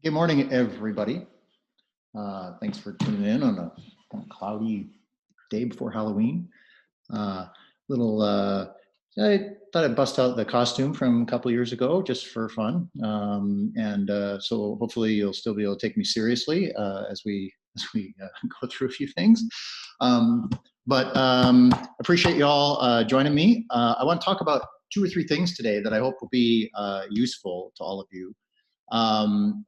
Good morning, everybody. Thanks for tuning in on a cloudy day before Halloween. Uh, little, I thought I'd bust out the costume from a couple years ago just for fun, so hopefully you'll still be able to take me seriously as we go through a few things. But appreciate you all joining me. I want to talk about two or three things today that I hope will be useful to all of you.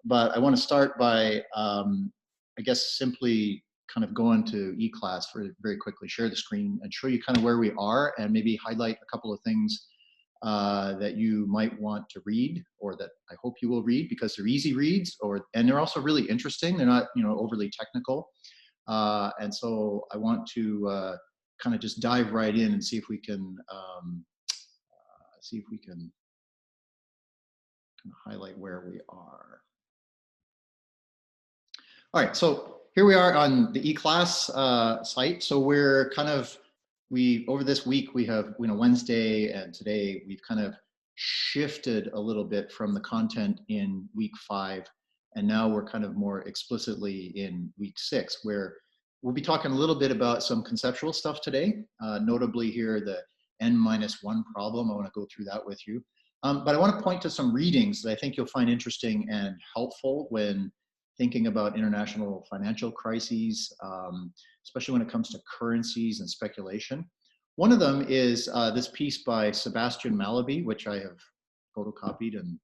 But I want to start by, I guess, simply kind of go into eClass very quickly, share the screen and show you kind of where we are and maybe highlight a couple of things that you might want to read or that I hope you will read because they're easy reads and they're also really interesting. They're not, overly technical. And so I want to kind of just dive right in and see if we can highlight where we are. All right, so here we are on the eClass site. So we're over this week, we have, Wednesday and today, we've kind of shifted a little bit from the content in week 5. And now we're kind of more explicitly in week 6, where we'll be talking a little bit about some conceptual stuff today, notably here, the N-1 problem. I want to go through that with you. But I want to point to some readings that I think you'll find interesting and helpful when thinking about international financial crises, especially when it comes to currencies and speculation. One of them is this piece by Sebastian Malaby, which I have photocopied and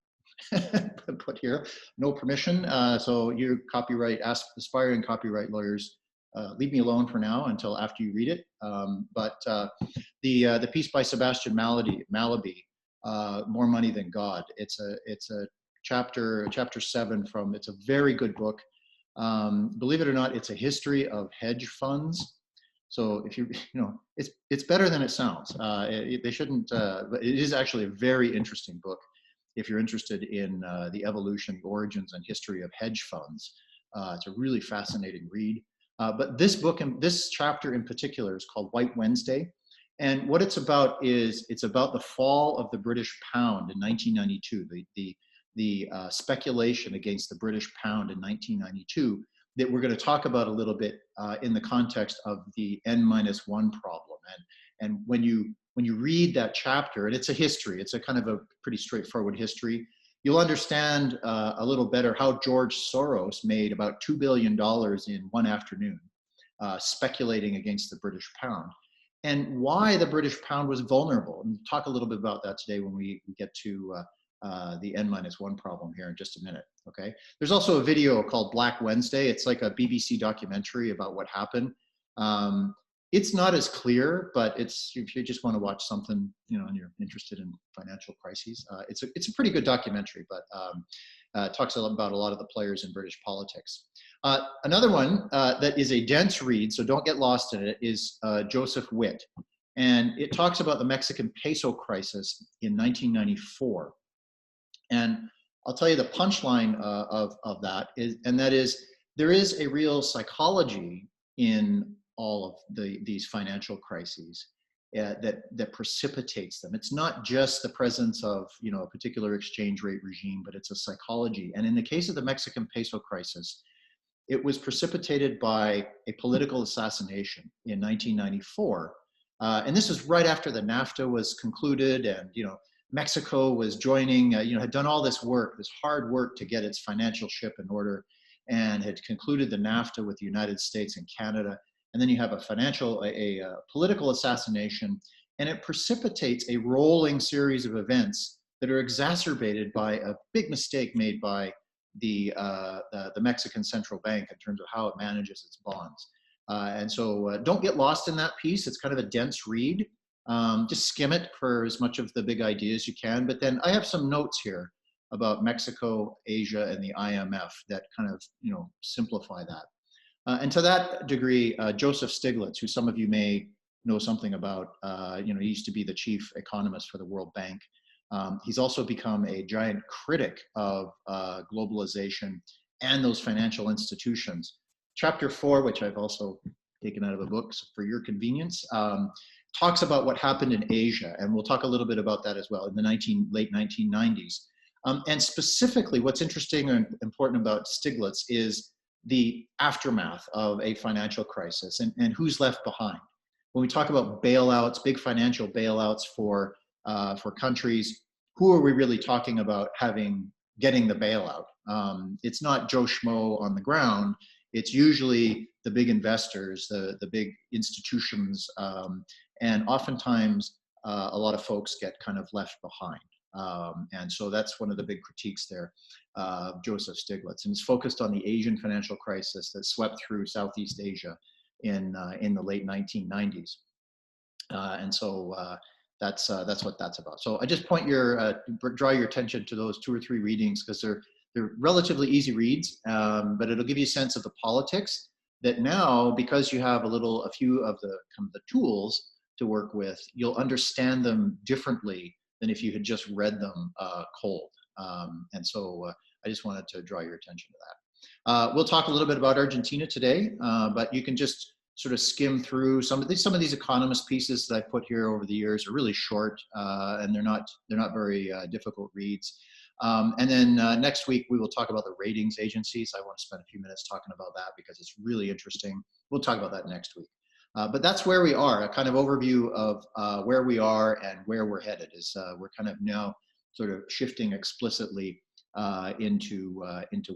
put here. No permission, so you aspiring copyright lawyers, leave me alone for now until after you read it. The piece by Sebastian Malaby, More Money Than God. It's a chapter 7 from, it's a very good book. Believe it or not, it's a history of hedge funds. So if it's better than it sounds. They shouldn't, but it is actually a very interesting book if you're interested in the evolution, the origins and history of hedge funds. It's a really fascinating read. But this book and this chapter in particular is called White Wednesday. And what it's about is it's about the fall of the British pound in 1992, the speculation against the British pound in 1992 that we're going to talk about a little bit in the context of the N-1 problem. And when you read that chapter, and it's a history, it's a kind of a pretty straightforward history, you'll understand a little better how George Soros made about $2 billion in one afternoon speculating against the British pound, and why the British pound was vulnerable. And we'll talk a little bit about that today when we get to the N-1 problem here in just a minute, okay? There's also a video called Black Wednesday. It's like a BBC documentary about what happened. It's not as clear, but if you just want to watch something, and you're interested in financial crises, it's a pretty good documentary, but talks about a lot of the players in British politics. Another one that is a dense read, so don't get lost in it, is Joseph Witt. And it talks about the Mexican peso crisis in 1994. And I'll tell you the punchline of that is there is a real psychology in all of these financial crises that precipitates them. It's not just the presence of a particular exchange rate regime, but it's a psychology. And in the case of the Mexican peso crisis, it was precipitated by a political assassination in 1994. And this was right after the NAFTA was concluded, and Mexico was joining, had done all this work, this hard work to get its financial ship in order, and had concluded the NAFTA with the United States and Canada. And then you have a political assassination, and it precipitates a rolling series of events that are exacerbated by a big mistake made by the Mexican central bank in terms of how it manages its bonds. And so don't get lost in that piece. It's kind of a dense read. Just skim it for as much of the big ideas you can. But then I have some notes here about Mexico, Asia, and the IMF that kind of simplify that. And to that degree, Joseph Stiglitz, who some of you may know something about, he used to be the chief economist for the World Bank. He's also become a giant critic of globalization and those financial institutions. Chapter 4, which I've also taken out of a book for your convenience, talks about what happened in Asia, and we'll talk a little bit about that as well in the late 1990s. And specifically, what's interesting and important about Stiglitz is the aftermath of a financial crisis and who's left behind. When we talk about bailouts, big financial bailouts for countries, who are we really talking about getting the bailout? It's not Joe Schmo on the ground. It's usually the big investors, the big institutions, and oftentimes a lot of folks get kind of left behind. And so that's one of the big critiques there of Joseph Stiglitz. And it's focused on the Asian financial crisis that swept through Southeast Asia in the late 1990s. And so that's what that's about. So I just draw your attention to those 2 or 3 readings because they're relatively easy reads, but it'll give you a sense of the politics that now, because you have a few of the tools to work with, you'll understand them differently than if you had just read them cold. And so I just wanted to draw your attention to that. We'll talk a little bit about Argentina today, but you can just sort of skim through some of these economist pieces that I put here over the years are really short, and they're not very difficult reads. And then next week we will talk about the ratings agencies. I want to spend a few minutes talking about that because it's really interesting. We'll talk about that next week. But that's where we are, a kind of overview of where we are and where we're headed. We're kind of now sort of shifting explicitly into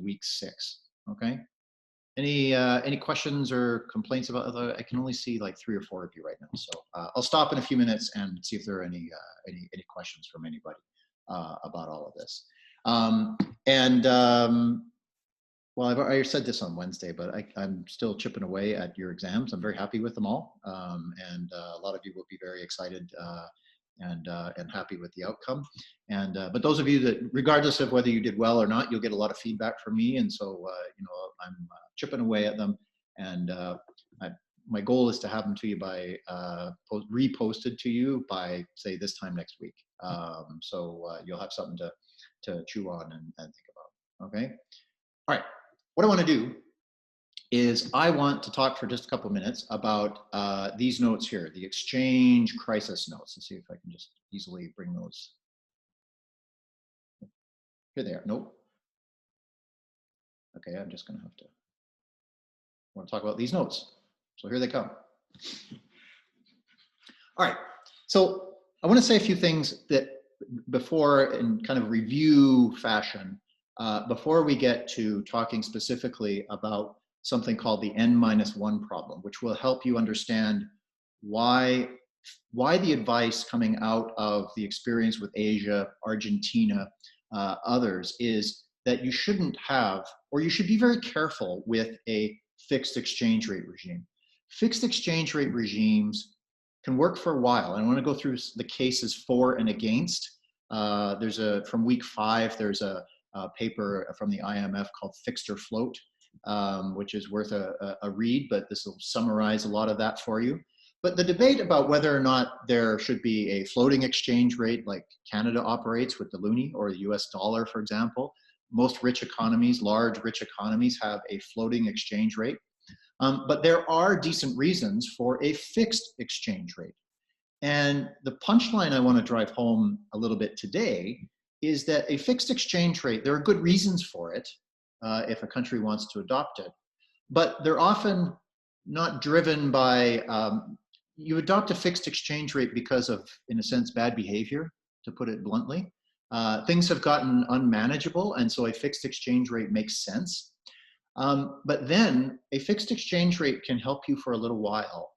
week 6. Okay. Any questions or complaints about? I can only see like 3 or 4 of you right now, so I'll stop in a few minutes and see if there are any questions from anybody about all of this. Well, I've already said this on Wednesday, but I'm still chipping away at your exams. I'm very happy with them all, and a lot of you will be very excited and happy with the outcome. But those of you that, regardless of whether you did well or not, you'll get a lot of feedback from me, and so I'm chipping away at them. And my goal is to have them to you by reposted to you by, say, this time next week. So you'll have something to chew on and think about. Okay. All right. What I want to do is I want to talk for just a couple of minutes about these notes here, the exchange crisis notes. Let's see if I can just easily bring those. Here they are. Nope. Okay, I'm just going to have to. I want to talk about these notes. So here they come. All right. So I want to say a few things that before, in kind of review fashion, before we get to talking specifically about something called the N-1 problem, which will help you understand why the advice coming out of the experience with Asia, Argentina, others, is that you shouldn't have, or you should be very careful with a fixed exchange rate regime. Fixed exchange rate regimes can work for a while. And I want to go through the cases for and against. From week 5, there's a paper from the IMF called Fixed or Float, which is worth a read, but this will summarize a lot of that for you. But the debate about whether or not there should be a floating exchange rate like Canada operates with the loonie or the US dollar, for example. Most rich economies, large rich economies, have a floating exchange rate. But there are decent reasons for a fixed exchange rate. And the punchline I want to drive home a little bit today is that a fixed exchange rate, there are good reasons for it if a country wants to adopt it, but they're often not driven by, you adopt a fixed exchange rate because of, in a sense, bad behavior, to put it bluntly. Things have gotten unmanageable, and so a fixed exchange rate makes sense. But then a fixed exchange rate can help you for a little while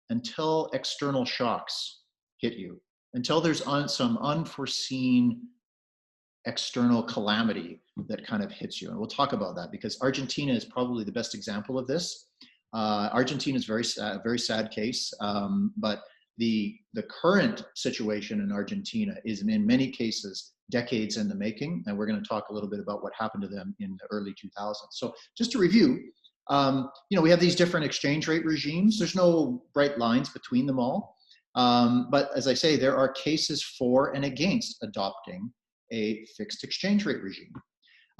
until external shocks hit you, until there's some unforeseen external calamity that kind of hits you. And we'll talk about that because Argentina is probably the best example of this. Argentina is a very sad case, but the current situation in Argentina is in many cases decades in the making, and we're going to talk a little bit about what happened to them in the early 2000s. So just to review, we have these different exchange rate regimes. There's no bright lines between them all, but as I say, there are cases for and against adopting a fixed exchange rate regime.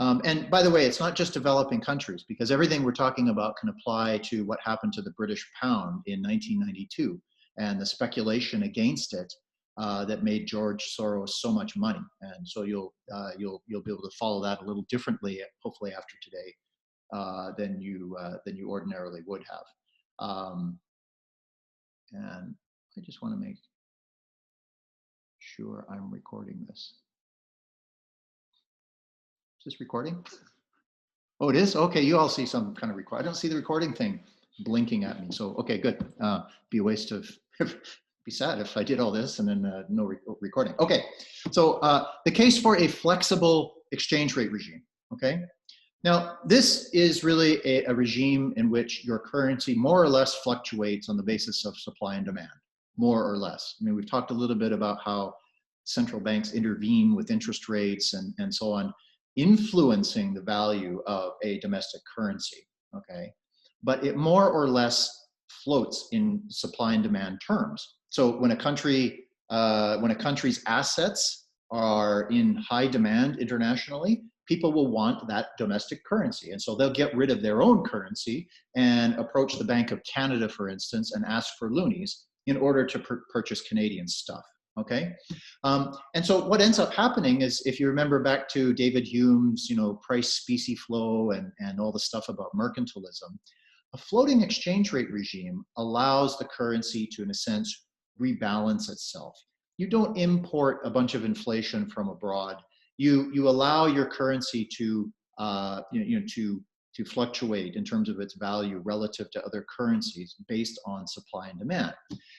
And by the way, it's not just developing countries, because everything we're talking about can apply to what happened to the British pound in 1992 and the speculation against it that made George Soros so much money. And so you'll be able to follow that a little differently, hopefully after today, than you ordinarily would have. And I just want to make sure I'm recording this. Is this recording? Oh, it is? Okay, you all see some kind of record. I don't see the recording thing blinking at me. So, okay, good. Be a waste of, be sad if I did all this and then no recording. Okay, so the case for a flexible exchange rate regime, okay? Now, this is really a regime in which your currency more or less fluctuates on the basis of supply and demand, more or less. I mean, we've talked a little bit about how central banks intervene with interest rates and so on, influencing the value of a domestic currency, okay? But it more or less floats in supply and demand terms. So when a country's assets are in high demand internationally, people will want that domestic currency. And so they'll get rid of their own currency and approach the Bank of Canada, for instance, and ask for loonies in order to purchase Canadian stuff, okay? And so what ends up happening is, if you remember back to David Hume's, price specie flow and all the stuff about mercantilism, a floating exchange rate regime allows the currency to, in a sense, rebalance itself. You don't import a bunch of inflation from abroad. You allow your currency to to fluctuate in terms of its value relative to other currencies based on supply and demand.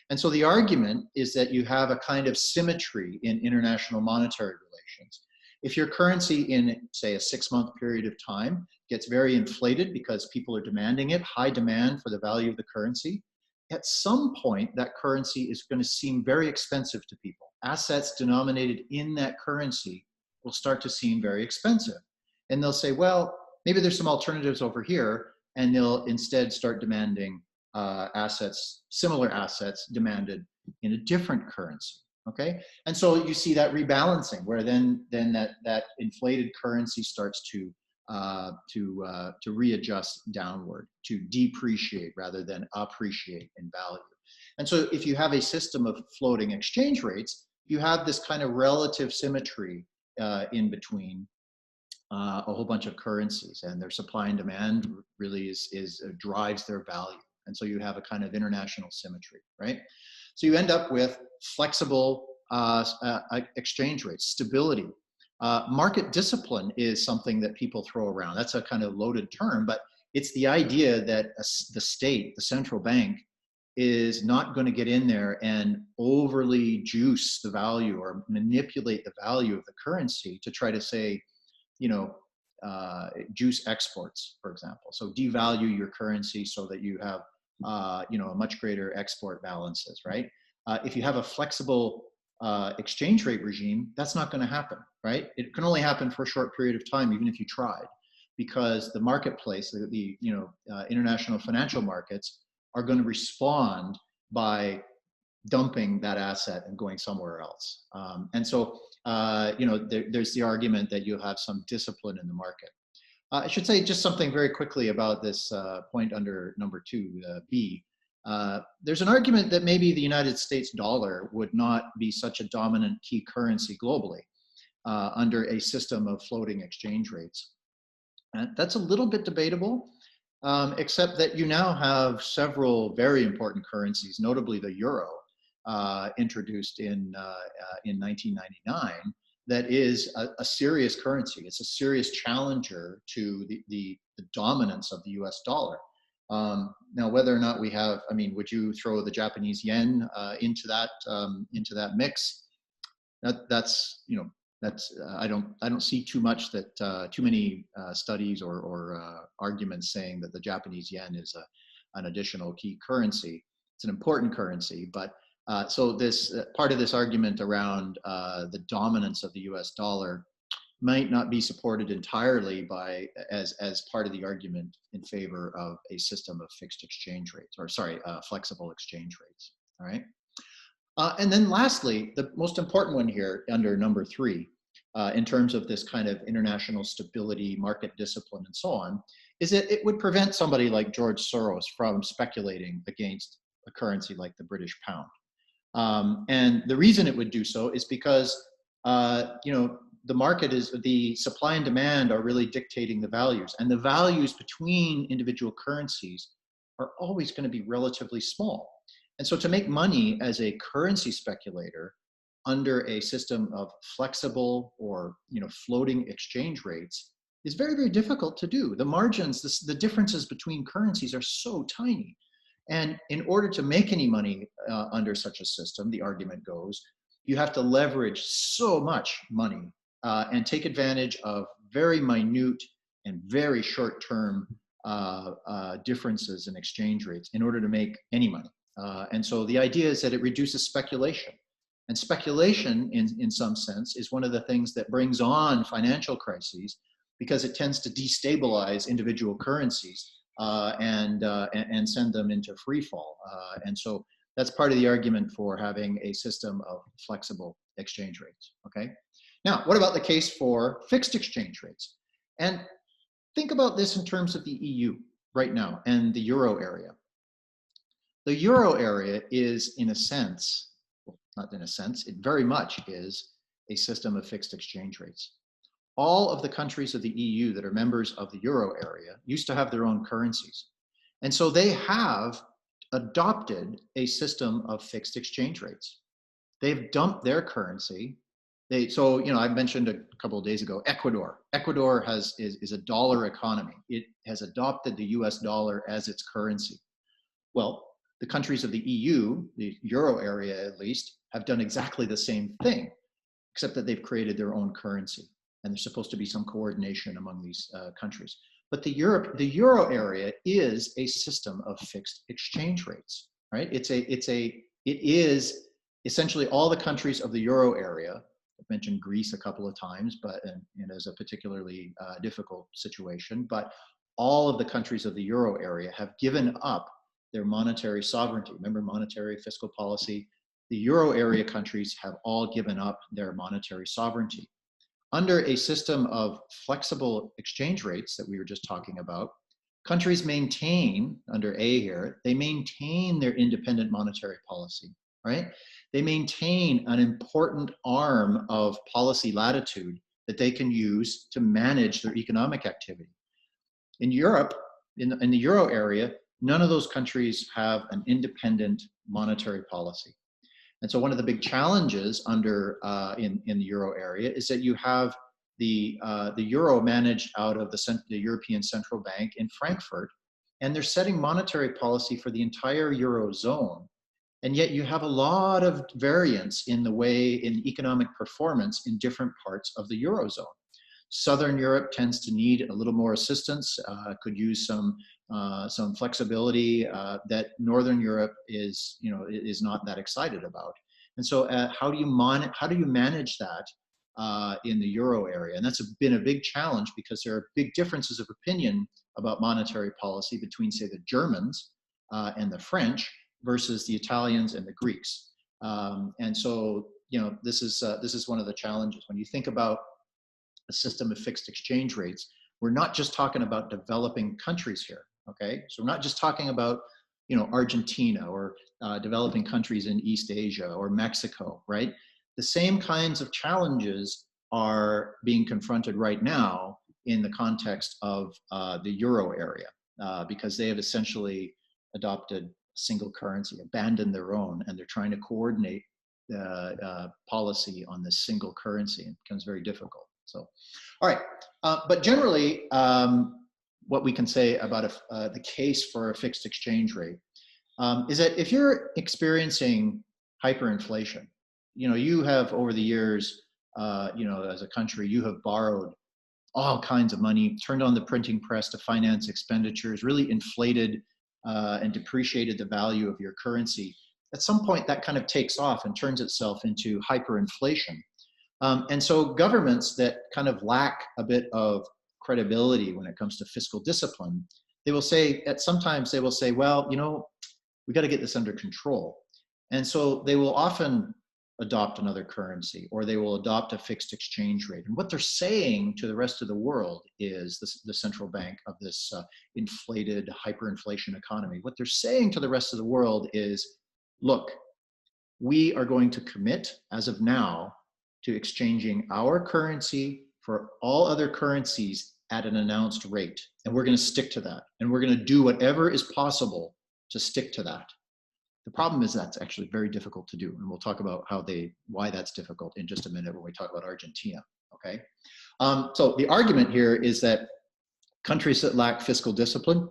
And so the argument is that you have a kind of symmetry in international monetary relations. If your currency in, say, a 6-month period of time gets very inflated because people are demanding it, high demand for the value of the currency, at some point that currency is going to seem very expensive to people. Assets denominated in that currency will start to seem very expensive. And they'll say, well, maybe there's some alternatives over here, and they'll instead start demanding similar assets demanded in a different currency, okay? And so you see that rebalancing, where then that inflated currency starts to readjust downward, to depreciate rather than appreciate in value. And so if you have a system of floating exchange rates, you have this kind of relative symmetry in between a whole bunch of currencies, and their supply and demand really drives their value. And so you have a kind of international symmetry, right? So you end up with flexible exchange rates, stability. Market discipline is something that people throw around. That's a kind of loaded term, but it's the idea that the state, the central bank, is not going to get in there and overly juice the value or manipulate the value of the currency to try to say, juice exports, for example. So devalue your currency so that you have, a much greater export balances, right? If you have a flexible exchange rate regime, that's not going to happen, right? It can only happen for a short period of time, even if you tried, because the marketplace, the international financial markets, are going to respond by dumping that asset and going somewhere else. And so, there's the argument that you have some discipline in the market. I should say just something very quickly about this point under number 2, B. There's an argument that maybe the United States dollar would not be such a dominant key currency globally under a system of floating exchange rates. And that's a little bit debatable. Except that you now have several very important currencies, notably the euro, introduced in 1999, that is a serious currency. It's a serious challenger to the dominance of the US dollar. Now, whether or not we have, would you throw the Japanese yen into that mix? That's I don't see too much too many studies or arguments saying that the Japanese yen is an additional key currency. It's an important currency, but so this part of this argument around the dominance of the U.S. dollar might not be supported entirely as part of the argument in favor of a system of fixed exchange rates, or flexible exchange rates. All right. And then lastly, the most important one here under number 3, in terms of this kind of international stability, market discipline, and so on, is that it would prevent somebody like George Soros from speculating against a currency like the British pound. And the reason it would do so is because, the market is, the supply and demand are really dictating the values, and the values between individual currencies are always going to be relatively small. And so to make money as a currency speculator under a system of flexible or floating exchange rates is very, very difficult to do. The margins, the differences between currencies are so tiny. And in order to make any money under such a system, the argument goes, you have to leverage so much money and take advantage of very minute and very short-term differences in exchange rates in order to make any money. And so the idea is that it reduces speculation. And speculation, in some sense, is one of the things that brings on financial crises, because it tends to destabilize individual currencies and send them into free fall. And so that's part of the argument for having a system of flexible exchange rates, okay? Now, what about the case for fixed exchange rates? And think about this in terms of the EU right now and the euro area. The euro area is, in a sense, well, not in a sense, it very much is a system of fixed exchange rates. All of the countries of the EU that are members of the euro area used to have their own currencies. And so they have adopted a system of fixed exchange rates. They've dumped their currency. I mentioned a couple of days ago, Ecuador. Ecuador is a dollar economy. It has adopted the US dollar as its currency. Well, the countries of the EU, the euro area at least, have done exactly the same thing, except that they've created their own currency. And there's supposed to be some coordination among these countries. But the euro area is a system of fixed exchange rates, right? It is essentially all the countries of the euro area. I've mentioned Greece a couple of times, and as a particularly difficult situation, but all of the countries of the euro area have given up their monetary sovereignty. Remember, monetary fiscal policy. The euro area countries have all given up their monetary sovereignty. Under a system of flexible exchange rates that we were just talking about, countries maintain, under A here, they maintain their independent monetary policy, right? They maintain an important arm of policy latitude that they can use to manage their economic activity. In Europe, in the euro area, none of those countries have an independent monetary policy. And so one of the big challenges in the euro area is that you have the euro managed out of the European Central Bank in Frankfurt, and they're setting monetary policy for the entire eurozone. And yet you have a lot of variance in economic performance in different parts of the eurozone. Southern Europe tends to need a little more assistance, could use some flexibility that Northern Europe is not that excited about. And so how do you manage that in the euro area? And that's been a big challenge, because there are big differences of opinion about monetary policy between, say, the Germans and the French versus the Italians and the Greeks. And so this is one of the challenges when you think about a system of fixed exchange rates. We're not just talking about developing countries here, okay? So we're not just talking about, Argentina or developing countries in East Asia or Mexico, right? The same kinds of challenges are being confronted right now in the context of the euro area, because they have essentially adopted a single currency, abandoned their own, and they're trying to coordinate policy on this single currency. It becomes very difficult. So, all right, but generally, what we can say about the case for a fixed exchange rate is that if you're experiencing hyperinflation, you have over the years, as a country, you have borrowed all kinds of money, turned on the printing press to finance expenditures, really inflated and depreciated the value of your currency. At some point, that kind of takes off and turns itself into hyperinflation. And so governments that kind of lack a bit of credibility when it comes to fiscal discipline, sometimes they will say, well, we got to get this under control. And so they will often adopt another currency, or they will adopt a fixed exchange rate. And what they're saying to the rest of the world is, the central bank of this inflated hyperinflation economy, what they're saying to the rest of the world is, look, we are going to commit, as of now, to exchanging our currency for all other currencies at an announced rate. And we're going to stick to that. And we're going to do whatever is possible to stick to that. The problem is that's actually very difficult to do. And we'll talk about why that's difficult in just a minute when we talk about Argentina, okay? So the argument here is that countries that lack fiscal discipline,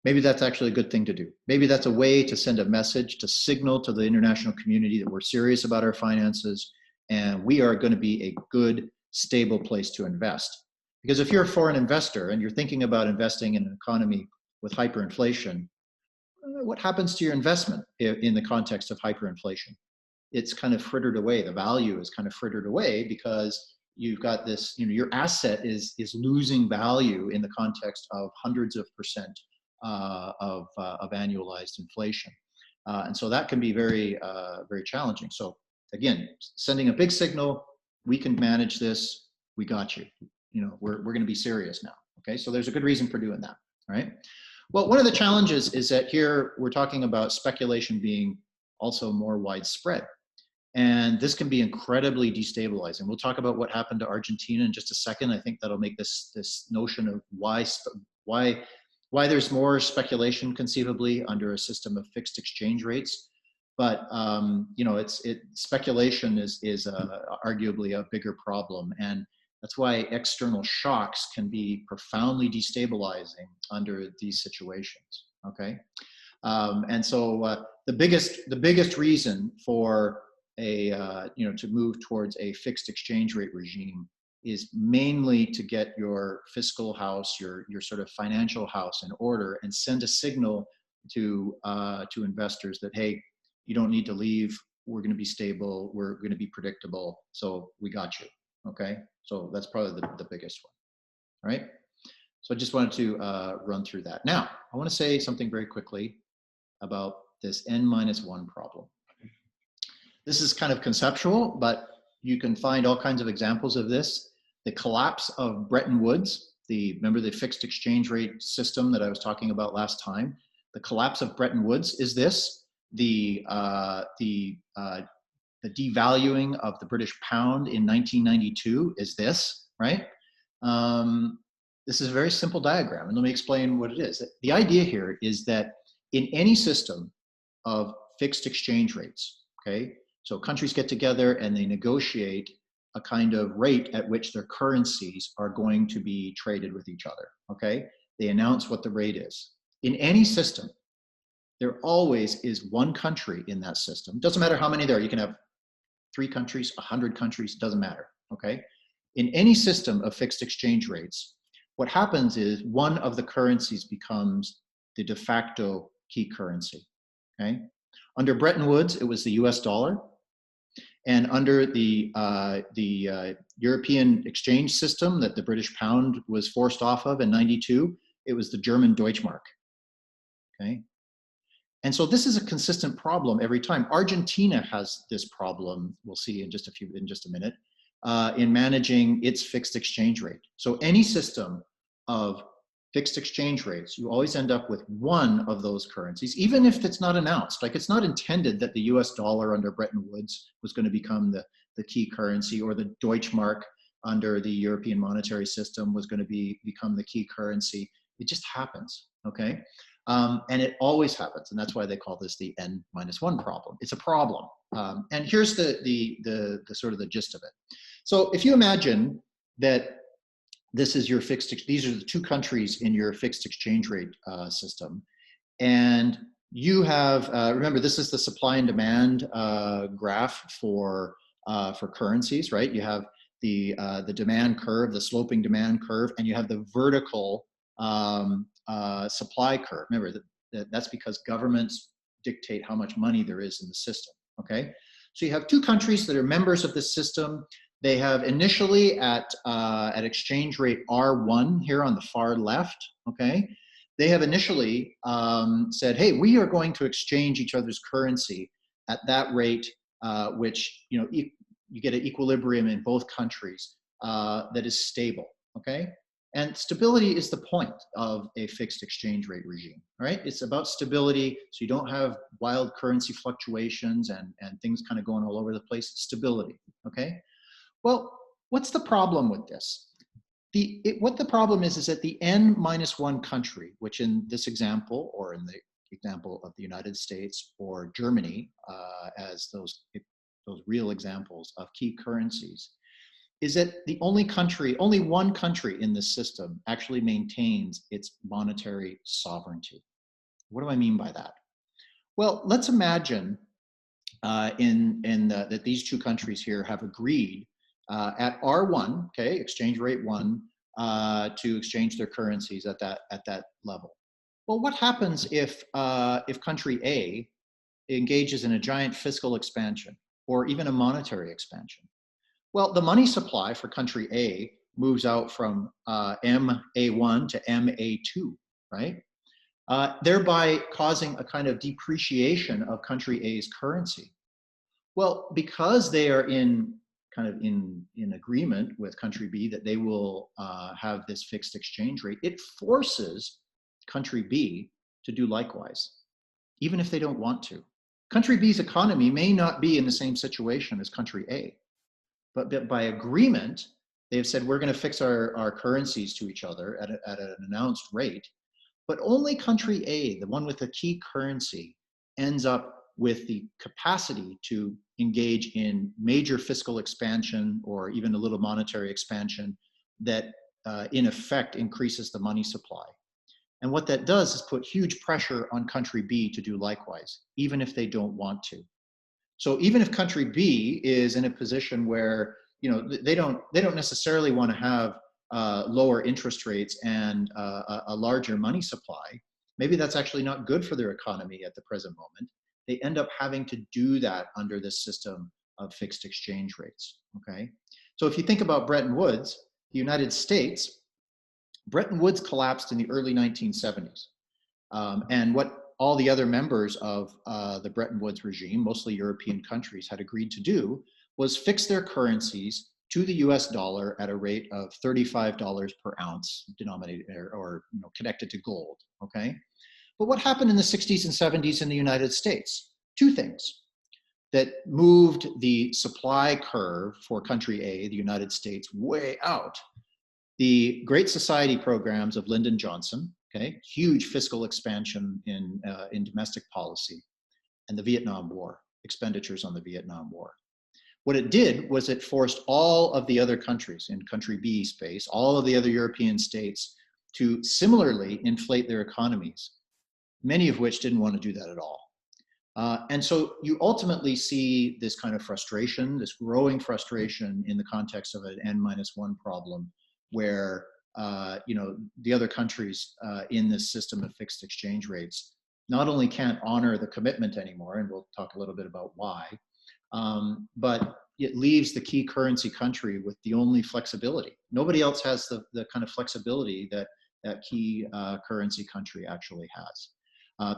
maybe that's actually a good thing to do. Maybe that's a way to send a message to signal to the international community that we're serious about our finances and we are going to be a good, stable place to invest. Because if you're a foreign investor and you're thinking about investing in an economy with hyperinflation, what happens to your investment in the context of hyperinflation? It's kind of frittered away. The value is kind of frittered away because you've got this, your asset is losing value in the context of hundreds of percent of annualized inflation. And so that can be very, very challenging. So again, sending a big signal, we can manage this, we got you. We're going to be serious now. Okay, so there's a good reason for doing that, all right? Well, one of the challenges is that here we're talking about speculation being also more widespread. And this can be incredibly destabilizing. We'll talk about what happened to Argentina in just a second. I think that'll make this notion of why there's more speculation conceivably under a system of fixed exchange rates. But speculation is arguably a bigger problem, and that's why external shocks can be profoundly destabilizing under these situations. Okay, and so the biggest reason for to move towards a fixed exchange rate regime is mainly to get your fiscal house, your sort of financial house in order, and send a signal to investors that, hey, you don't need to leave. We're going to be stable. We're going to be predictable. So we got you. Okay. So that's probably the biggest one. All right. So I just wanted to run through that. Now, I want to say something very quickly about this N-1 problem. This is kind of conceptual, but you can find all kinds of examples of this. The collapse of Bretton Woods, remember the fixed exchange rate system that I was talking about last time? The collapse of Bretton Woods is this. The devaluing of the British pound in 1992 is this, right? This is a very simple diagram, and let me explain what it is. The idea here is that in any system of fixed exchange rates, okay, so countries get together and they negotiate a kind of rate at which their currencies are going to be traded with each other, okay? They announce what the rate is. In any system, there always is one country in that system. Doesn't matter how many there are. You can have 3 countries, 100 countries, doesn't matter, okay? In any system of fixed exchange rates, what happens is one of the currencies becomes the de facto key currency, okay? Under Bretton Woods, it was the US dollar. And under the European exchange system that the British pound was forced off of in 92, it was the German Deutschmark, okay? And so this is a consistent problem every time. Argentina has this problem, we'll see in just a minute, in managing its fixed exchange rate. So any system of fixed exchange rates, you always end up with one of those currencies, even if it's not announced. Like, it's not intended that the US dollar under Bretton Woods was going to become the key currency, or the Deutschmark under the European monetary system was going to become the key currency. It just happens, okay? And it always happens, and that's why they call this the N-1 problem. It's a problem, and here's the sort of the gist of it. So if you imagine that this is your these are the 2 countries in your fixed exchange rate system, and you have remember, this is the supply and demand graph for currencies, right? You have the demand curve, the sloping demand curve, and you have the vertical supply curve. Remember that's because governments dictate how much money there is in the system, okay? So you have 2 countries that are members of this system. They have initially at exchange rate R1 here on the far left, okay? They have initially said, hey, we are going to exchange each other's currency at that rate, which, you get an equilibrium in both countries that is stable, okay? And stability is the point of a fixed exchange rate regime, right? It's about stability, so you don't have wild currency fluctuations and things kind of going all over the place. Stability, okay? Well, what's the problem with this? What the problem is that the N-1 country, which in this example, or in the example of the United States or Germany, as those real examples of key currencies, is that only one country in this system actually maintains its monetary sovereignty. What do I mean by that? Well, let's imagine that these two countries here have agreed at R1, okay, exchange rate 1, to exchange their currencies at that level. Well, what happens if country A engages in a giant fiscal expansion or even a monetary expansion? Well, the money supply for country A moves out from MA1 to MA2, right? Thereby causing a kind of depreciation of country A's currency. Well, because they are in agreement with country B that they will have this fixed exchange rate, it forces country B to do likewise, even if they don't want to. Country B's economy may not be in the same situation as country A, but by agreement, they have said we're going to fix our currencies to each other at an announced rate, but only country A, the one with the key currency, ends up with the capacity to engage in major fiscal expansion or even a little monetary expansion that in effect increases the money supply. And what that does is put huge pressure on country B to do likewise, even if they don't want to. So even if country B is in a position where they don't necessarily want to have lower interest rates and a larger money supply, maybe that's actually not good for their economy at the present moment. They end up having to do that under this system of fixed exchange rates. Okay, so if you think about Bretton Woods, the United States, Bretton Woods collapsed in the early 1970s, and what all the other members of the Bretton Woods regime, mostly European countries, had agreed to do was fix their currencies to the US dollar at a rate of $35 per ounce denominated or connected to gold, okay? But what happened in the 60s and 70s in the United States? Two things that moved the supply curve for country A, the United States, way out. The Great Society programs of Lyndon Johnson, okay, huge fiscal expansion in domestic policy, and the Vietnam War, expenditures on the Vietnam War. What it did was it forced all of the other countries in country B space, all of the other European states, to similarly inflate their economies, many of which didn't want to do that at all. And so you ultimately see this kind of frustration, this growing frustration in the context of an N-1 problem, where the other countries in this system of fixed exchange rates not only can't honor the commitment anymore, and we'll talk a little bit about why, but it leaves the key currency country with the only flexibility. Nobody else has the kind of flexibility that that key currency country actually has.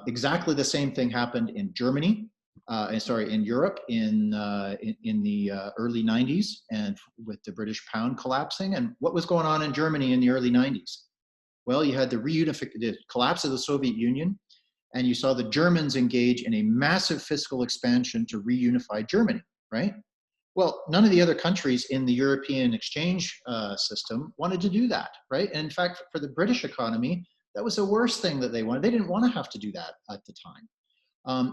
Exactly the same thing happened in Germany, in Europe in the early 90s, and with the British pound collapsing. And what was going on in Germany in the early 90s? Well, you had the collapse of the Soviet Union, and you saw the Germans engage in a massive fiscal expansion to reunify Germany, right? Well, none of the other countries in the European exchange system wanted to do that, right? And in fact, for the British economy, that was the worst thing that they wanted. They didn't want to have to do that at the time.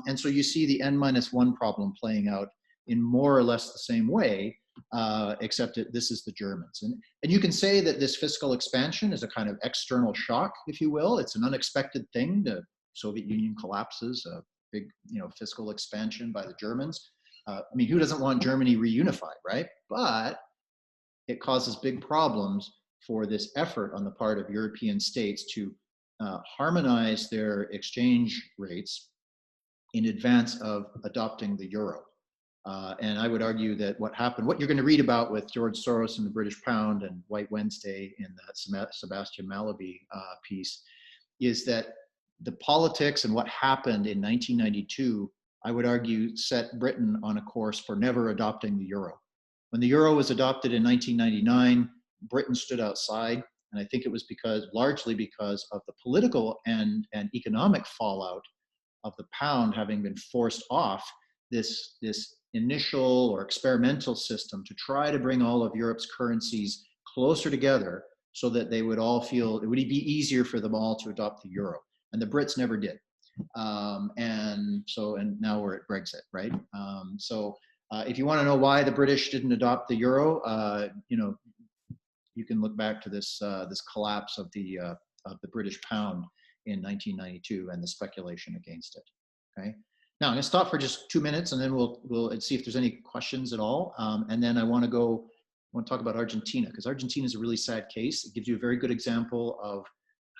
And so you see the N-1 problem playing out in more or less the same way, except that this is the Germans. And you can say that this fiscal expansion is a kind of external shock, if you will. It's an unexpected thing. The Soviet Union collapses, a big fiscal expansion by the Germans. I mean, who doesn't want Germany reunified, right? But it causes big problems for this effort on the part of European states to harmonize their exchange rates in advance of adopting the euro. And I would argue that what you're going to read about with George Soros and the British pound and White Wednesday in that Sebastian Mallaby piece, is that the politics and what happened in 1992, I would argue, set Britain on a course for never adopting the euro. When the euro was adopted in 1999, Britain stood outside. And I think it was largely because of the political and economic fallout of the pound having been forced off this initial or experimental system to try to bring all of Europe's currencies closer together so that they would all feel it would be easier for them all to adopt the euro. And the Brits never did. And now we're at Brexit, right? If you want to know why the British didn't adopt the euro, you can look back to this collapse of the British pound in 1992 and the speculation against it. Okay. Now I'm going to stop for just 2 minutes, and then we'll see if there's any questions at all. And then I want to talk about Argentina, because Argentina is a really sad case. It gives you a very good example of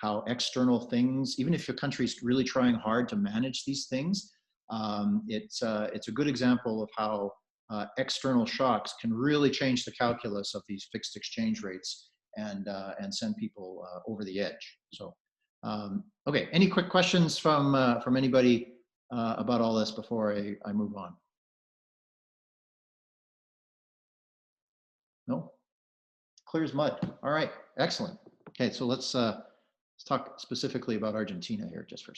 how external things, even if your country's really trying hard to manage these things, it's a good example of how external shocks can really change the calculus of these fixed exchange rates and send people over the edge. So, okay, any quick questions from anybody about all this before I move on? No? Clear as mud. All right, excellent. Okay, so let's talk specifically about Argentina here just for a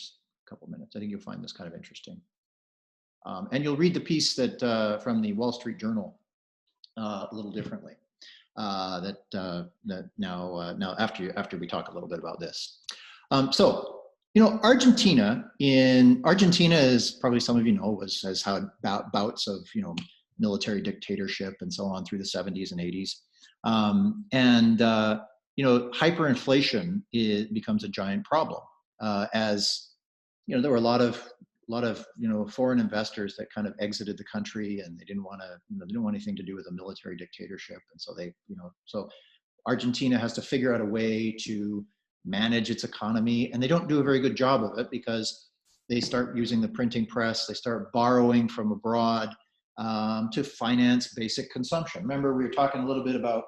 couple minutes. I think you'll find this kind of interesting. And you'll read the piece that from the Wall Street Journal a little differently. That now after we talk a little bit about this. So Argentina is, probably some of you know, has had bouts of military dictatorship and so on through the 70s and 80s. Hyperinflation becomes a giant problem as there were a lot of foreign investors that kind of exited the country, and they didn't want anything to do with a military dictatorship, and so so Argentina has to figure out a way to manage its economy, and they don't do a very good job of it because they start using the printing press, they start borrowing from abroad to finance basic consumption. Remember, we were talking a little bit about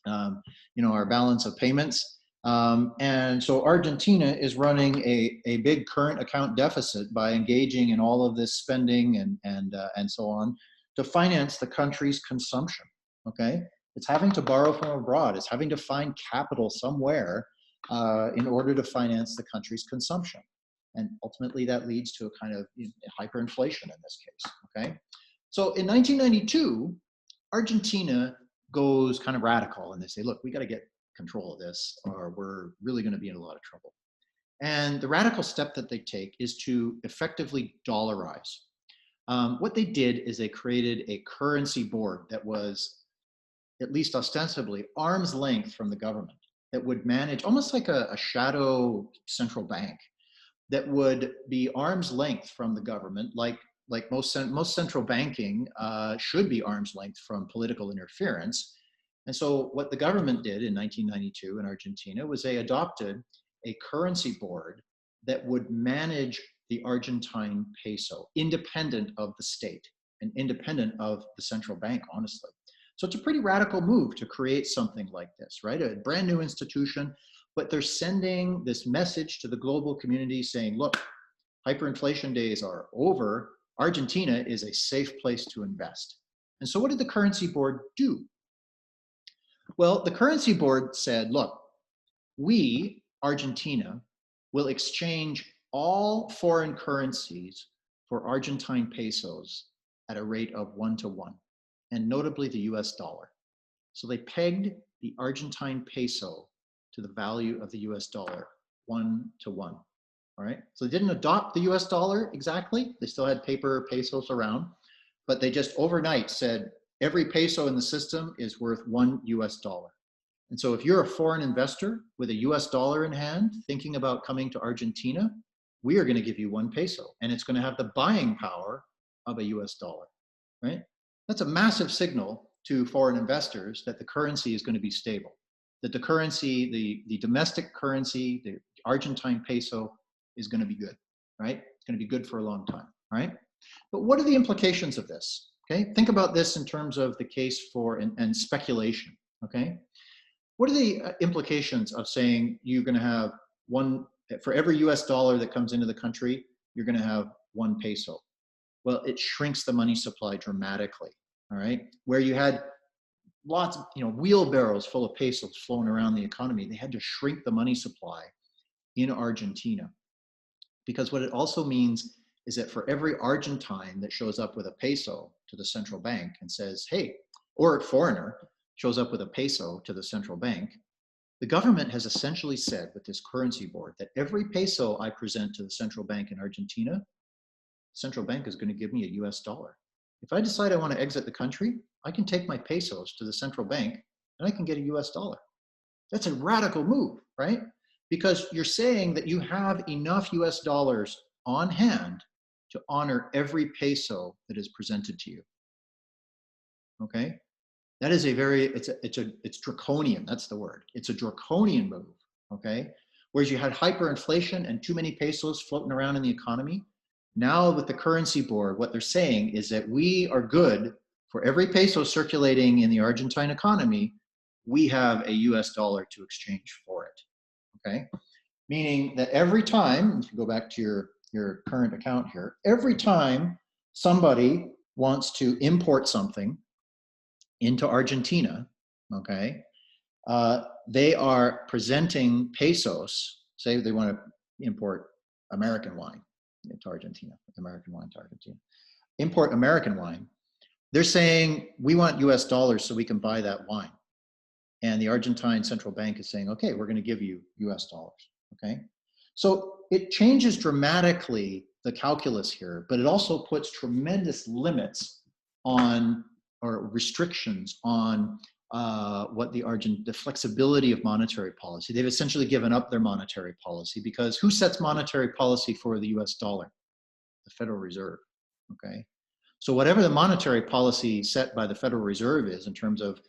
our balance of payments. And so Argentina is running a big current account deficit by engaging in all of this spending and so on to finance the country's consumption. Okay, it's having to borrow from abroad. It's having to find capital somewhere in order to finance the country's consumption, and ultimately that leads to a kind of hyperinflation in this case. Okay, so in 1992, Argentina goes kind of radical, and they say, look, we got to get control of this or we're really going to be in a lot of trouble. And the radical step that they take is to effectively dollarize. What they did is they created a currency board that was, at least ostensibly, arm's length from the government, that would manage almost like a shadow central bank that would be arm's length from the government, like most central banking should be arm's length from political interference. And so what the government did in 1992 in Argentina was they adopted a currency board that would manage the Argentine peso, independent of the state and independent of the central bank, honestly. So it's a pretty radical move to create something like this, right? A brand new institution, but they're sending this message to the global community saying, look, hyperinflation days are over. Argentina is a safe place to invest. And so what did the currency board do? Well, the currency board said, look, we, Argentina, will exchange all foreign currencies for Argentine pesos at a rate of 1-to-1, and notably the US dollar. So they pegged the Argentine peso to the value of the US dollar, 1-to-1. All right, so they didn't adopt the US dollar exactly. They still had paper pesos around, but they just overnight said every peso in the system is worth $1 US. And so if you're a foreign investor with a US dollar in hand, thinking about coming to Argentina, we are going to give you 1 peso, and it's going to have the buying power of a US dollar, right? That's a massive signal to foreign investors that the currency is going to be stable, that the currency, the domestic currency, the Argentine peso is going to be good, right? It's going to be good for a long time, right? But what are the implications of this? Okay, think about this in terms of the case for and speculation. Okay, what are the implications of saying you're going to have for every US dollar that comes into the country, you're going to have 1 peso? Well, it shrinks the money supply dramatically. All right, where you had lots of, wheelbarrows full of pesos flowing around the economy. They had to shrink the money supply in Argentina, because what it also means is that for every Argentine that shows up with a peso to the central bank and says, hey, or a foreigner shows up with a peso to the central bank, the government has essentially said with this currency board that every peso I present to the central bank in Argentina, central bank is going to give me a US dollar. If I decide I want to exit the country, I can take my pesos to the central bank and I can get a US dollar. That's a radical move, right? Because you're saying that you have enough US dollars on hand to honor every peso that is presented to you. Okay? That is a very, it's draconian, that's the word. It's a draconian move, okay? Whereas you had hyperinflation and too many pesos floating around in the economy. Now with the currency board, what they're saying is that we are good for every peso circulating in the Argentine economy, we have a US dollar to exchange for it, okay? Meaning that every time, if you go back to your current account here, every time somebody wants to import something into Argentina, okay, they are presenting pesos. Say they want to import American wine to Argentina, American wine to Argentina. Import American wine. They're saying, we want US dollars so we can buy that wine. And the Argentine central bank is saying, okay, we're going to give you US dollars, okay? So it changes dramatically the calculus here, but it also puts tremendous limits on, or restrictions on what the flexibility of monetary policy. They've essentially given up their monetary policy, because who sets monetary policy for the US dollar? The Federal Reserve, okay? So whatever the monetary policy set by the Federal Reserve is in terms of,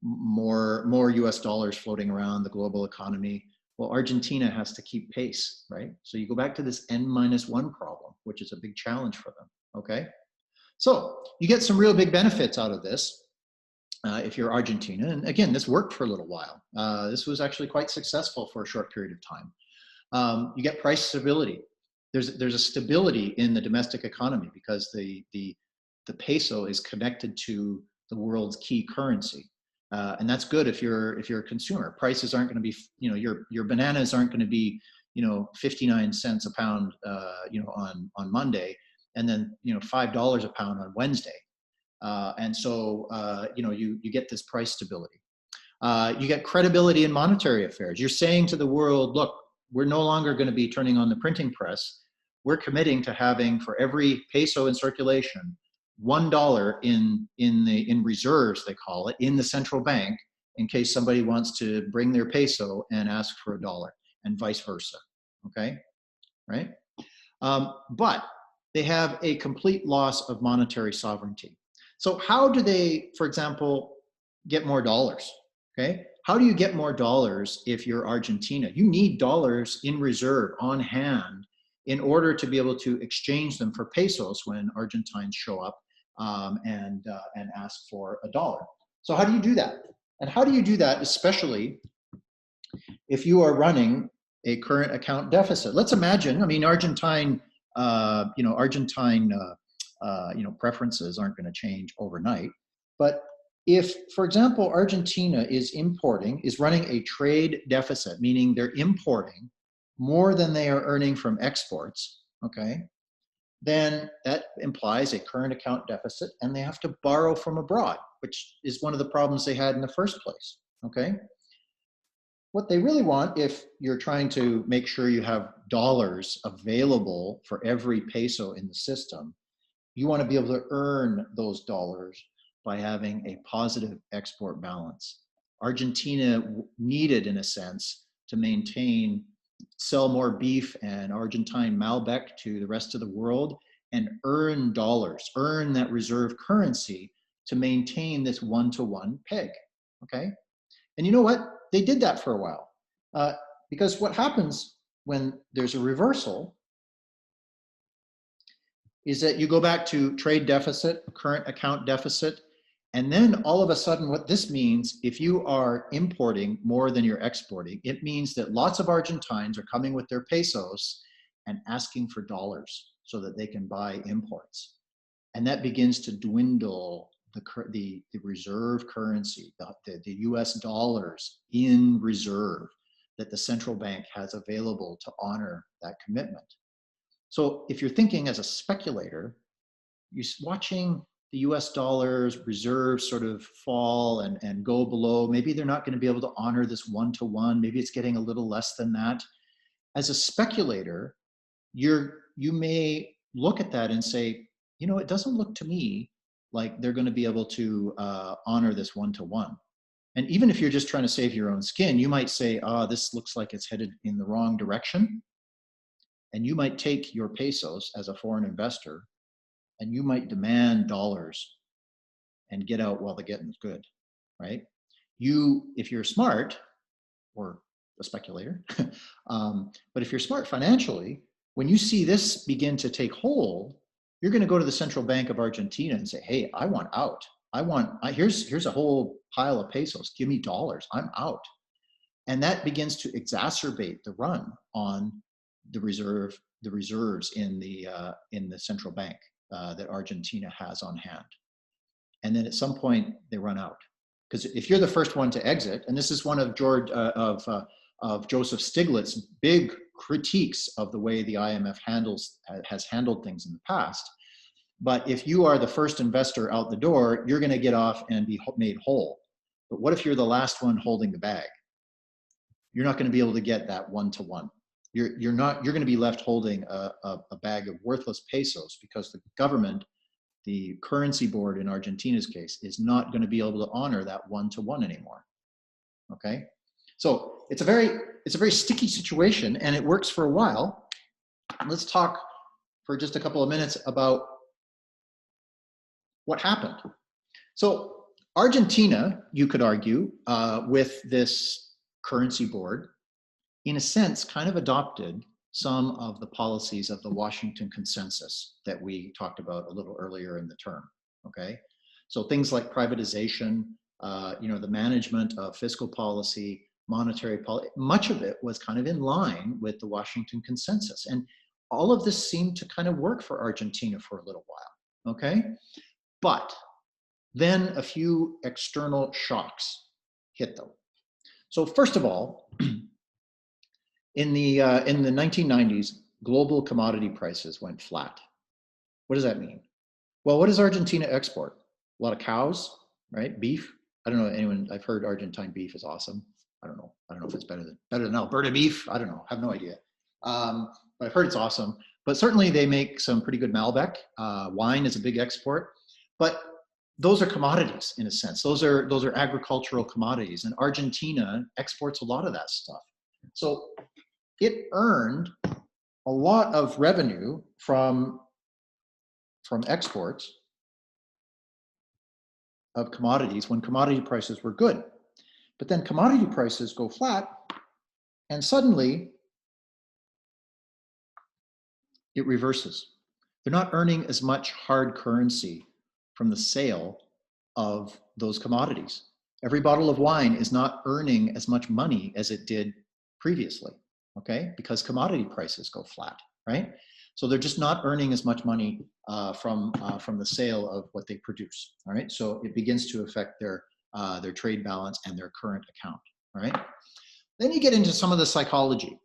more US dollars floating around the global economy, well, Argentina has to keep pace, right? So you go back to this N-1 problem, which is a big challenge for them, okay? So you get some real big benefits out of this if you're Argentina. And again, this worked for a little while. This was actually quite successful for a short period of time. You get price stability. There's a stability in the domestic economy because the peso is connected to the world's key currency. And that's good if you're a consumer. Prices aren't going to be, your bananas aren't going to be, 59 cents a pound, on Monday, and then, $5 a pound on Wednesday. And so, you get this price stability. You get credibility in monetary affairs. You're saying to the world, look, we're no longer going to be turning on the printing press. We're committing to having, for every peso in circulation, $1 in reserves, they call it, in the central bank, in case somebody wants to bring their peso and ask for $1, and vice versa, okay, right? But they have a complete loss of monetary sovereignty. So how do they, for example, get more dollars, okay? How do you get more dollars if you're Argentina? You need dollars in reserve on hand in order to be able to exchange them for pesos when Argentines show up and ask for $1. So how do you do that? And how do you do that, especially if you are running a current account deficit? Let's imagine, Argentine, preferences aren't going to change overnight. But if, for example, Argentina is running a trade deficit, meaning they're importing more than they are earning from exports, okay, then that implies a current account deficit, and they have to borrow from abroad, which is one of the problems they had in the first place, okay? What they really want, if you're trying to make sure you have dollars available for every peso in the system, you want to be able to earn those dollars by having a positive export balance. Argentina needed, in a sense, to sell more beef and Argentine Malbec to the rest of the world and earn dollars, earn that reserve currency to maintain this one-to-one peg, okay? And you know what? They did that for a while because what happens when there's a reversal is that you go back to trade deficit, current account deficit, and then all of a sudden what this means, if you are importing more than you're exporting, it means that lots of Argentines are coming with their pesos and asking for dollars so that they can buy imports. And that begins to dwindle the reserve currency, the US dollars in reserve that the central bank has available to honor that commitment. So if you're thinking as a speculator, you're watching the US dollars reserves sort of fall and go below. Maybe they're not going to be able to honor this one-to-one. Maybe it's getting a little less than that. As a speculator, you may look at that and say, you know, it doesn't look to me like they're going to be able to honor this one-to-one. And even if you're just trying to save your own skin, you might say, this looks like it's headed in the wrong direction. And you might take your pesos as a foreign investor and you might demand dollars and get out while the getting's good, right? If you're smart, or a speculator, but if you're smart financially, when you see this begin to take hold, you're going to go to the Central Bank of Argentina and say, hey, I want out. Here's a whole pile of pesos. Give me dollars. I'm out. And that begins to exacerbate the run on the reserves in the central bank that Argentina has on hand. And then at some point they run out. Because if you're the first one to exit, and this is one of Joseph Stiglitz's big critiques of the way the IMF has handled things in the past. But if you are the first investor out the door, you're going to get off and be made whole. But what if you're the last one holding the bag? You're not going to be able to get that one-to-one. You're going to be left holding a bag of worthless pesos because the government, the currency board in Argentina's case, is not going to be able to honor that one-to-one anymore. Okay, so it's a very sticky situation, and it works for a while. Let's talk for just a couple of minutes about what happened. So Argentina, you could argue, with this currency board, in a sense, kind of adopted some of the policies of the Washington Consensus that we talked about a little earlier in the term, okay? So things like privatization, the management of fiscal policy, monetary policy, much of it was kind of in line with the Washington Consensus. And all of this seemed to kind of work for Argentina for a little while, okay? But then a few external shocks hit them. So first of all, in the 1990s, global commodity prices went flat. What does that mean? Well, what does Argentina export? A lot of cows, right? Beef. I don't know anyone. I've heard Argentine beef is awesome. I don't know if it's better than Alberta beef. I don't know. I have no idea. But I've heard it's awesome. But certainly they make some pretty good Malbec. Wine is a big export. But those are commodities in a sense. Those are agricultural commodities, and Argentina exports a lot of that stuff. So it earned a lot of revenue from exports of commodities when commodity prices were good. But then commodity prices go flat, and suddenly it reverses. They're not earning as much hard currency from the sale of those commodities. Every bottle of wine is not earning as much money as it did previously, okay? Because commodity prices go flat, right? So they're just not earning as much money from the sale of what they produce, all right? So it begins to affect their trade balance and their current account, all right? Then you get into some of the psychology.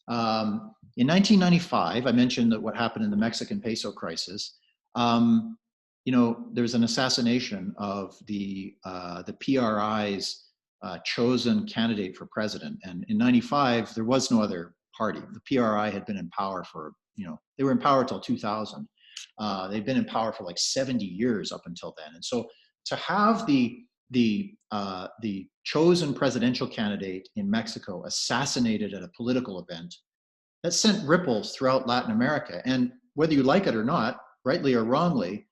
In 1995, I mentioned that what happened in the Mexican peso crisis. There's an assassination of the PRI's chosen candidate for president. And in 95, there was no other party. The PRI had been in power for, they were in power till 2000. They'd been in power for like 70 years up until then. And so to have the chosen presidential candidate in Mexico assassinated at a political event, that sent ripples throughout Latin America. And whether you like it or not, rightly or wrongly,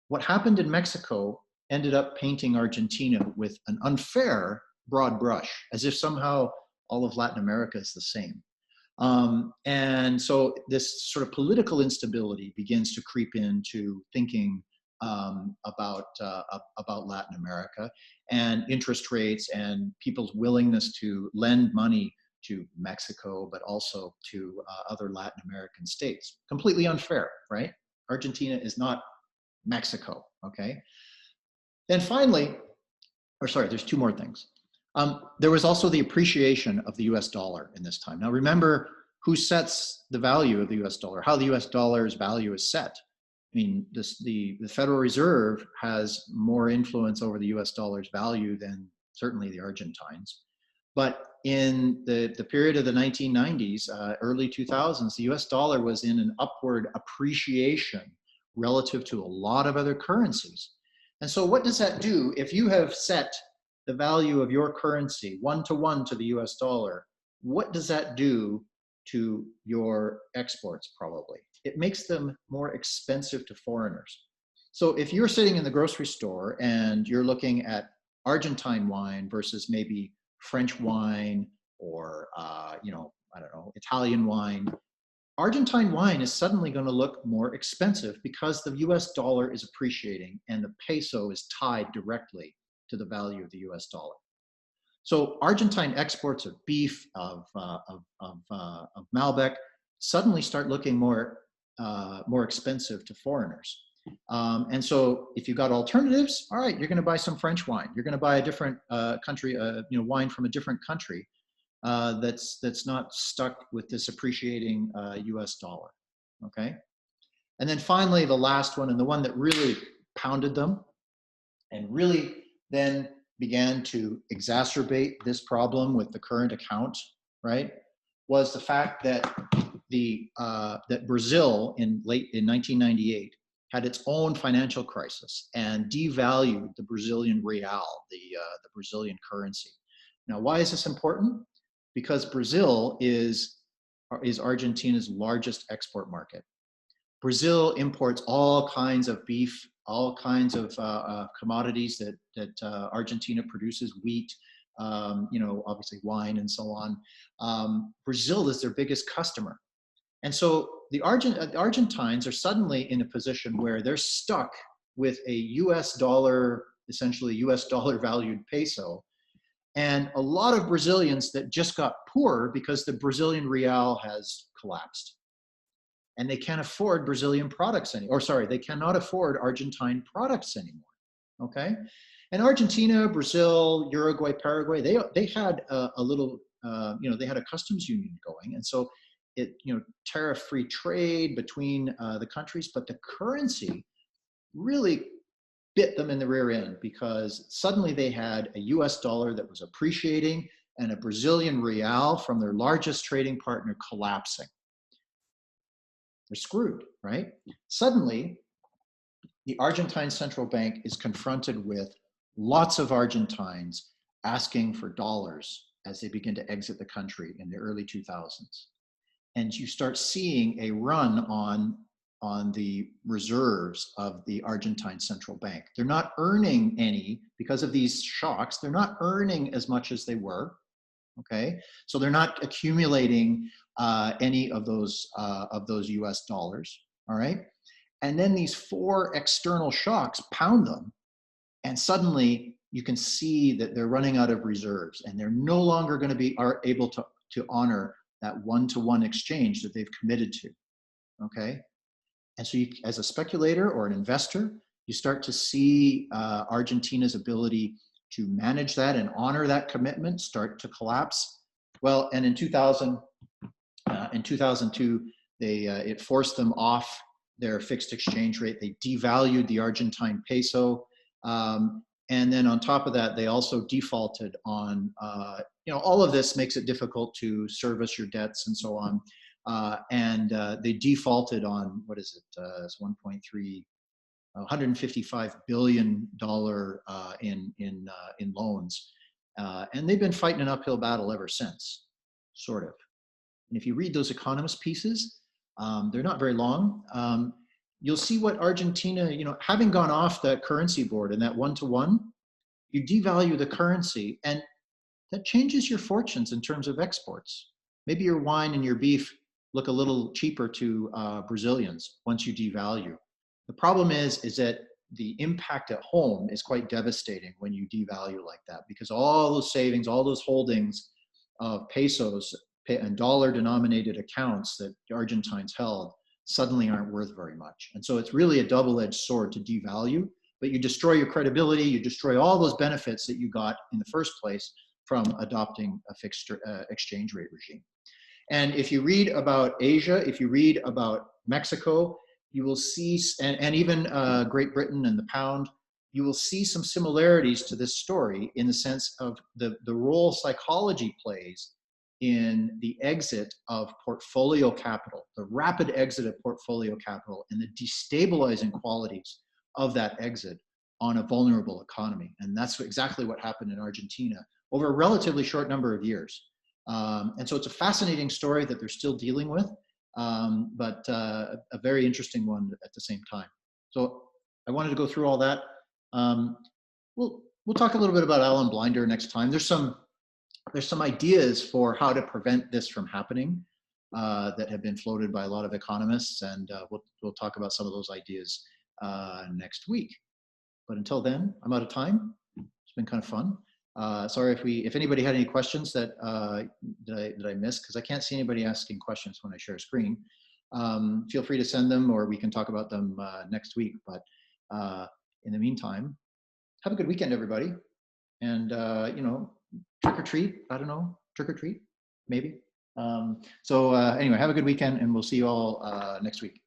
what happened in Mexico ended up painting Argentina with an unfair broad brush, as if somehow all of Latin America is the same. And so this sort of political instability begins to creep into thinking about Latin America, and interest rates and people's willingness to lend money to Mexico, but also to other Latin American states. Completely unfair, right? Argentina is not Mexico, okay? Then finally, or sorry, there's two more things. There was also the appreciation of the US dollar in this time. Now remember, who sets the value of the US dollar, how the US dollar's value is set. I mean, the Federal Reserve has more influence over the US dollar's value than certainly the Argentines. But in the period of the 1990s, early 2000s, the US dollar was in an upward appreciation relative to a lot of other currencies. And so what does that do? If you have set the value of your currency one to the US dollar, what does that do to your exports? Probably it makes them more expensive to foreigners. So if you're sitting in the grocery store and you're looking at Argentine wine versus maybe French wine or you know, I don't know, Italian wine, Argentine wine is suddenly going to look more expensive because the US dollar is appreciating and the peso is tied directly to the value of the US dollar. So Argentine exports of beef, of Malbec, suddenly start looking more expensive to foreigners. And so if you've got alternatives, all right, you're going to buy some French wine. You're going to buy a different country, you know, wine from a different country that's not stuck with this appreciating US dollar, okay? And then finally, the last one, and the one that really pounded them and really then began to exacerbate this problem with the current account, right, was the fact that that Brazil in 1998 had its own financial crisis and devalued the Brazilian real, the Brazilian currency. Now, why is this important? Because Brazil is Argentina's largest export market. Brazil imports all kinds of beef, all kinds of commodities that Argentina produces, wheat, you know, obviously wine and so on. Brazil is their biggest customer. And so the Argentines are suddenly in a position where they're stuck with a US dollar, essentially US dollar valued peso, and a lot of Brazilians that just got poor because the Brazilian real has collapsed. And they can't afford Brazilian products anymore, or sorry, they cannot afford Argentine products anymore, okay? And Argentina, Brazil, Uruguay, Paraguay, they had a little, you know, they had a customs union going. And so it, you know, tariff-free trade between the countries, but the currency really bit them in the rear end because suddenly they had a US dollar that was appreciating and a Brazilian real from their largest trading partner collapsing. They're screwed, right? Suddenly, the Argentine central bank is confronted with lots of Argentines asking for dollars as they begin to exit the country in the early 2000s. And you start seeing a run on the reserves of the Argentine central bank. They're not earning any because of these shocks. They're not earning as much as they were, okay? So they're not accumulating any of those US dollars, all right? And then these four external shocks pound them, and suddenly you can see that they're running out of reserves and they're no longer going to be able to honor that one-to-one exchange that they've committed to, okay? And so you, as a speculator or an investor, you start to see Argentina's ability to manage that and honor that commitment start to collapse. Well, and in 2002, it forced them off their fixed exchange rate. They devalued the Argentine peso. And then on top of that, they also defaulted on, you know, all of this makes it difficult to service your debts and so on. They defaulted on, what is it, it's 155 billion in loans. And they've been fighting an uphill battle ever since, sort of. And if you read those economist pieces, they're not very long. You'll see what Argentina, you know, having gone off that currency board and that one-to-one, you devalue the currency and that changes your fortunes in terms of exports. Maybe your wine and your beef look a little cheaper to Brazilians once you devalue. The problem is that the impact at home is quite devastating when you devalue like that, because all those savings, all those holdings of pesos and dollar-denominated accounts that the Argentines held suddenly aren't worth very much. And so it's really a double-edged sword to devalue, but you destroy your credibility, you destroy all those benefits that you got in the first place from adopting a fixed exchange rate regime. And if you read about Asia, if you read about Mexico, you will see, and even Great Britain and the pound, you will see some similarities to this story in the sense of the role psychology plays in the exit of portfolio capital, the rapid exit of portfolio capital, and the destabilizing qualities of that exit on a vulnerable economy. And that's exactly what happened in Argentina over a relatively short number of years. And so it's a fascinating story that they're still dealing with, but a very interesting one at the same time. So I wanted to go through all that. We'll talk a little bit about Alan Blinder next time. There's some ideas for how to prevent this from happening that have been floated by a lot of economists, and we'll talk about some of those ideas next week. But until then, I'm out of time. It's been kind of fun. Sorry if anybody had any questions that I missed, because I can't see anybody asking questions when I share a screen. Feel free to send them, or we can talk about them next week. But in the meantime, have a good weekend, everybody. And trick or treat. I don't know, trick or treat, maybe. Anyway, have a good weekend, and we'll see you all next week.